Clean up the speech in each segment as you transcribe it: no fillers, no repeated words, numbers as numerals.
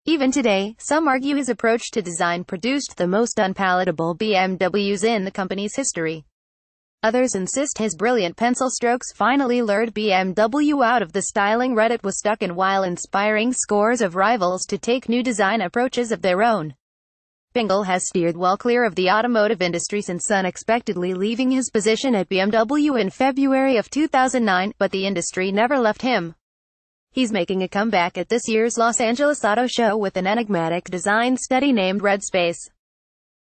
Even today, some argue his approach to design produced the most unpalatable BMWs in the company's history. Others insist his brilliant pencil strokes finally lured BMW out of the styling rut it was stuck in while inspiring scores of rivals to take new design approaches of their own. Bangle has steered well clear of the automotive industry since unexpectedly leaving his position at BMW in February of 2009, but the industry never left him. He's making a comeback at this year's Los Angeles Auto Show with an enigmatic design study named Red Space.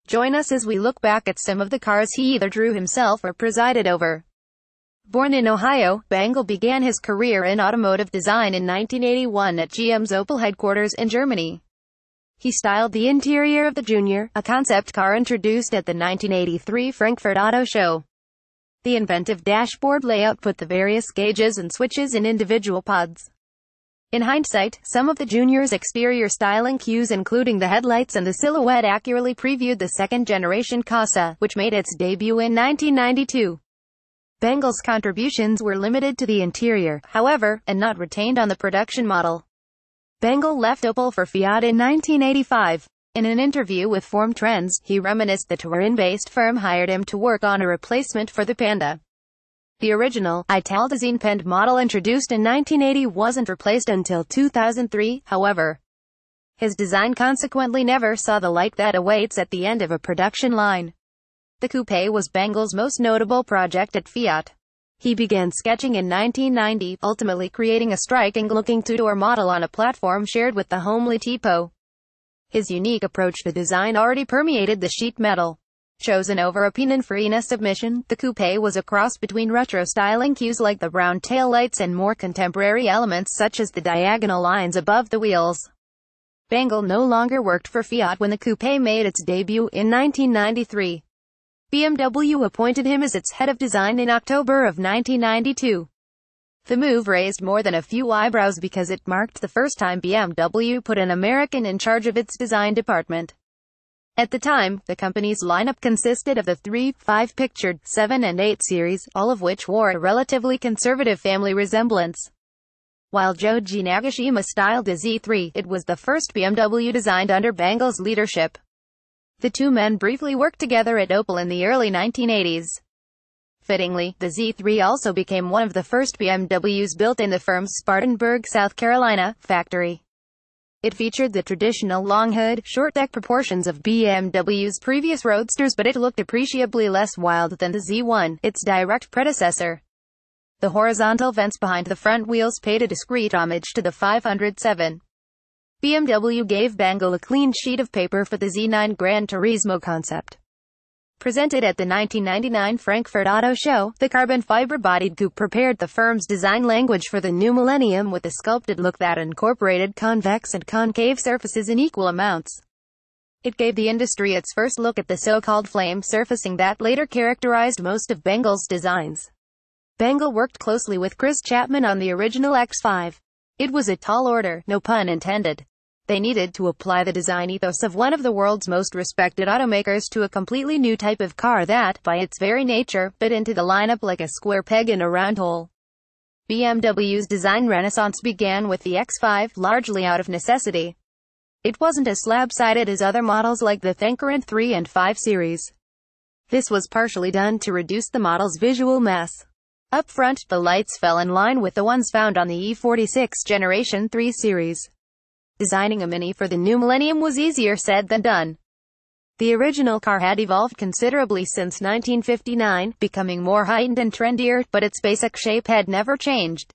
Join us as we look back at some of the cars he either drew himself or presided over. Born in Ohio, Bangle began his career in automotive design in 1981 at GM's Opel headquarters in Germany. He styled the interior of the Junior, a concept car introduced at the 1983 Frankfurt Auto Show. The inventive dashboard layout put the various gauges and switches in individual pods. In hindsight, some of the Junior's exterior styling cues including the headlights and the silhouette accurately previewed the second-generation Casa, which made its debut in 1992. Bangle's contributions were limited to the interior, however, and not retained on the production model. Bangle left Opel for Fiat in 1985. In an interview with Form Trends, he reminisced the Turin-based firm hired him to work on a replacement for the Panda. The original, Italdesign-penned model introduced in 1980 wasn't replaced until 2003, however. His design consequently never saw the light that awaits at the end of a production line. The coupe was Bangle's most notable project at Fiat. He began sketching in 1990, ultimately creating a striking-looking two-door model on a platform shared with the homely Tipo. His unique approach to design already permeated the sheet metal. Chosen over a Pininfarina submission, the coupe was a cross between retro styling cues like the round taillights and more contemporary elements such as the diagonal lines above the wheels. Bangle no longer worked for Fiat when the coupe made its debut in 1993. BMW appointed him as its head of design in October of 1992. The move raised more than a few eyebrows because it marked the first time BMW put an American in charge of its design department. At the time, the company's lineup consisted of the 3, 5 pictured, 7 and 8 series, all of which wore a relatively conservative family resemblance. While Joji Nagashima styled the Z3, it was the first BMW designed under Bangle's leadership. The two men briefly worked together at Opel in the early 1980s. Fittingly, the Z3 also became one of the first BMWs built in the firm's Spartanburg, South Carolina, factory. It featured the traditional long hood, short deck proportions of BMW's previous Roadsters, but it looked appreciably less wild than the Z1, its direct predecessor. The horizontal vents behind the front wheels paid a discreet homage to the 507. BMW gave Bangle a clean sheet of paper for the Z9 Gran Turismo concept. Presented at the 1999 Frankfurt Auto Show, the carbon fiber-bodied coupe prepared the firm's design language for the new millennium with a sculpted look that incorporated convex and concave surfaces in equal amounts. It gave the industry its first look at the so-called flame surfacing that later characterized most of Bangle's designs. Bangle worked closely with Chris Chapman on the original X5. It was a tall order, no pun intended. They needed to apply the design ethos of one of the world's most respected automakers to a completely new type of car that, by its very nature, fit into the lineup like a square peg in a round hole. BMW's design renaissance began with the X5, largely out of necessity. It wasn't as slab-sided as other models like the Thankeran 3 and 5 series. This was partially done to reduce the model's visual mass. Up front, the lights fell in line with the ones found on the E46 Generation 3 series. Designing a Mini for the new millennium was easier said than done. The original car had evolved considerably since 1959, becoming more heightened and trendier, but its basic shape had never changed.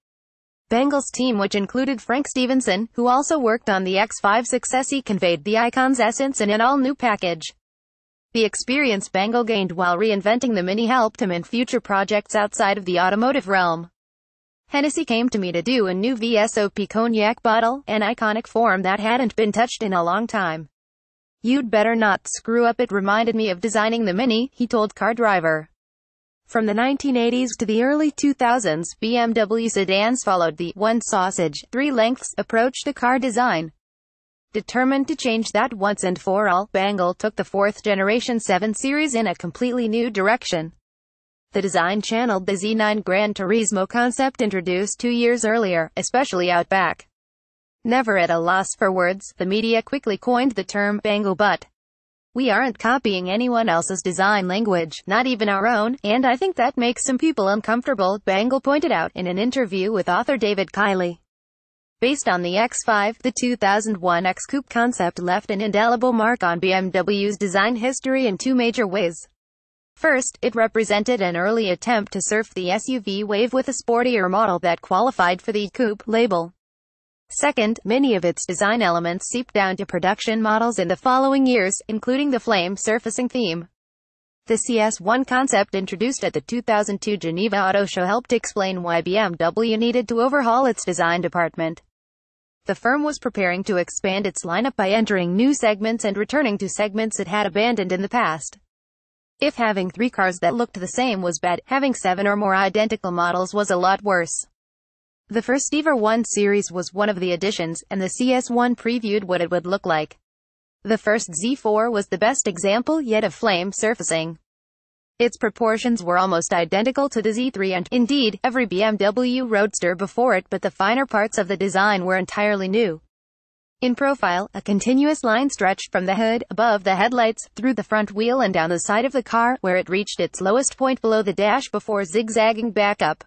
Bangle's team, which included Frank Stevenson, who also worked on the X5 successee, conveyed the icon's essence in an all-new package. The experience Bangle gained while reinventing the Mini helped him in future projects outside of the automotive realm. Hennessy came to me to do a new VSOP cognac bottle, an iconic form that hadn't been touched in a long time. "You'd better not screw up, it reminded me of designing the Mini," he told Car Driver. From the 1980s to the early 2000s, BMW sedans followed the one sausage, three lengths approach to car design. Determined to change that once and for all, Bangle took the 4th generation 7 Series in a completely new direction. The design channeled the Z9 Gran Turismo concept introduced 2 years earlier, especially out back. Never at a loss for words, the media quickly coined the term Bangle, but we aren't copying anyone else's design language, not even our own, and I think that makes some people uncomfortable, Bangle pointed out in an interview with author David Kiley. Based on the X5, the 2001 X-Coupe concept left an indelible mark on BMW's design history in two major ways. First, it represented an early attempt to surf the SUV wave with a sportier model that qualified for the coupe label. Second, many of its design elements seeped down to production models in the following years, including the flame surfacing theme. The CS1 concept introduced at the 2002 Geneva Auto Show helped explain why BMW needed to overhaul its design department. The firm was preparing to expand its lineup by entering new segments and returning to segments it had abandoned in the past. If having 3 cars that looked the same was bad, having 7 or more identical models was a lot worse. The first ever 1 Series was one of the additions, and the CS1 previewed what it would look like. The first Z4 was the best example yet of flame surfacing. Its proportions were almost identical to the Z3 and, indeed, every BMW Roadster before it, but the finer parts of the design were entirely new. In profile, a continuous line stretched from the hood, above the headlights, through the front wheel and down the side of the car, where it reached its lowest point below the dash before zigzagging back up.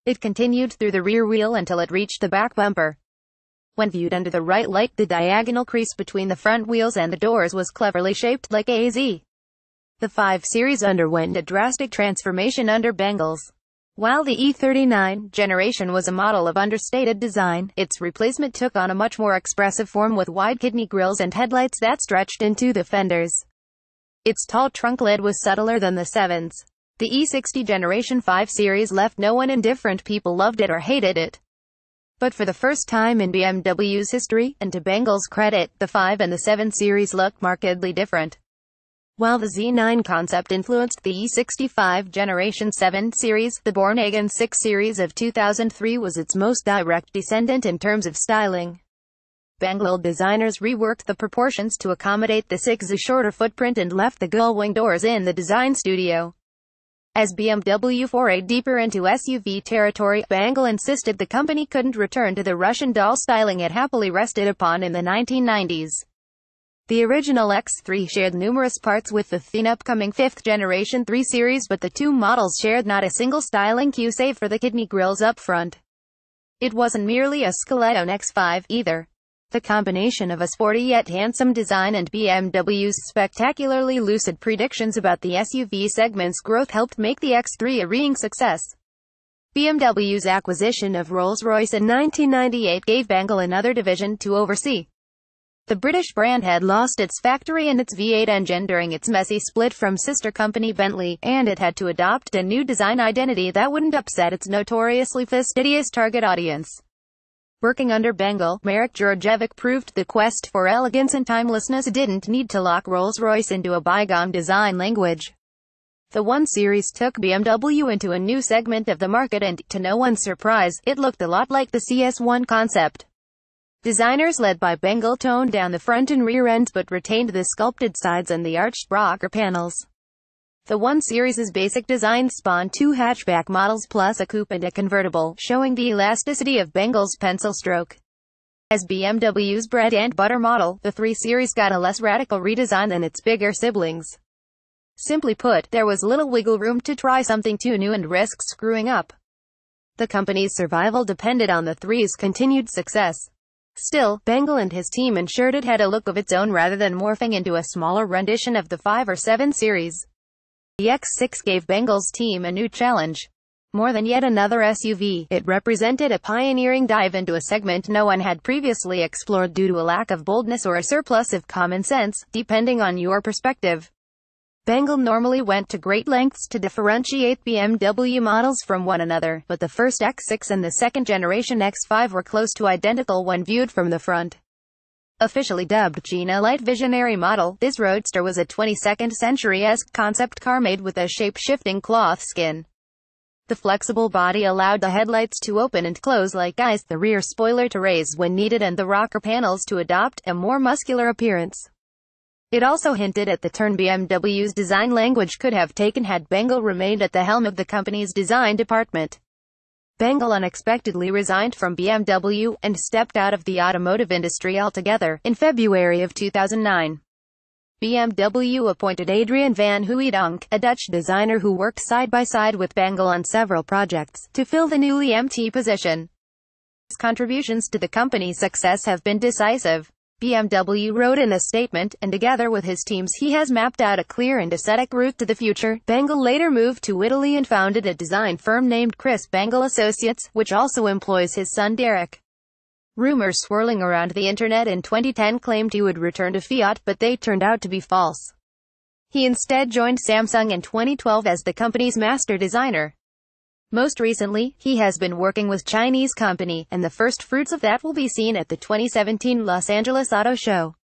It continued through the rear wheel until it reached the back bumper. When viewed under the right light, the diagonal crease between the front wheels and the doors was cleverly shaped like a Z. The 5 Series underwent a drastic transformation under Bangle's. While the E39 generation was a model of understated design, its replacement took on a much more expressive form with wide kidney grills and headlights that stretched into the fenders. Its tall trunk lid was subtler than the 7's. The E60 Generation 5 Series left no one indifferent. People loved it or hated it. But for the first time in BMW's history, and to Bangle's credit, the 5 and the 7 Series looked markedly different. While the Z9 concept influenced the E65 Generation 7 Series, the born-again 6 Series of 2003 was its most direct descendant in terms of styling. Bangle designers reworked the proportions to accommodate the 6's shorter footprint and left the gull-wing doors in the design studio. As BMW forayed deeper into SUV territory, Bangle insisted the company couldn't return to the Russian doll styling it happily rested upon in the 1990s. The original X3 shared numerous parts with the thin upcoming 5th Generation 3 Series, but the two models shared not a single styling cue save for the kidney grills up front. It wasn't merely a Skeleton X5, either. The combination of a sporty yet handsome design and BMW's spectacularly lucid predictions about the SUV segment's growth helped make the X3 a ringing success. BMW's acquisition of Rolls-Royce in 1998 gave Bangle another division to oversee. The British brand had lost its factory and its V8 engine during its messy split from sister company Bentley, and it had to adopt a new design identity that wouldn't upset its notoriously fastidious target audience. Working under Bangle, Marek Djurdjevic proved the quest for elegance and timelessness didn't need to lock Rolls-Royce into a bygone design language. The 1 Series took BMW into a new segment of the market and, to no one's surprise, it looked a lot like the CS1 concept. Designers led by Bangle toned down the front and rear ends but retained the sculpted sides and the arched rocker panels. The 1 Series' basic design spawned 2 hatchback models plus a coupe and a convertible, showing the elasticity of Bangle's pencil stroke. As BMW's bread and butter model, the 3 Series got a less radical redesign than its bigger siblings. Simply put, there was little wiggle room to try something too new and risk screwing up. The company's survival depended on the 3's continued success. Still, Bangle and his team ensured it had a look of its own rather than morphing into a smaller rendition of the 5 or 7 Series. The X6 gave Bangle's team a new challenge. More than yet another SUV, it represented a pioneering dive into a segment no one had previously explored due to a lack of boldness or a surplus of common sense, depending on your perspective. Bangle normally went to great lengths to differentiate BMW models from one another, but the first X6 and the second generation X5 were close to identical when viewed from the front. Officially dubbed Gina Light Visionary model, this roadster was a 22nd century-esque concept car made with a shape-shifting cloth skin. The flexible body allowed the headlights to open and close like eyes, the rear spoiler to raise when needed and the rocker panels to adopt a more muscular appearance. It also hinted at the turn BMW's design language could have taken had Bangle remained at the helm of the company's design department. Bangle unexpectedly resigned from BMW, and stepped out of the automotive industry altogether, in February of 2009. BMW appointed Adrian van Hooijdonk, a Dutch designer who worked side by side with Bangle on several projects, to fill the newly empty position. His contributions to the company's success have been decisive, BMW wrote in a statement, and together with his teams he has mapped out a clear and ascetic route to the future. Bangle later moved to Italy and founded a design firm named Chris Bangle Associates, which also employs his son Derek. Rumors swirling around the internet in 2010 claimed he would return to Fiat, but they turned out to be false. He instead joined Samsung in 2012 as the company's master designer. Most recently, he has been working with Chinese company, and the first fruits of that will be seen at the 2017 Los Angeles Auto Show.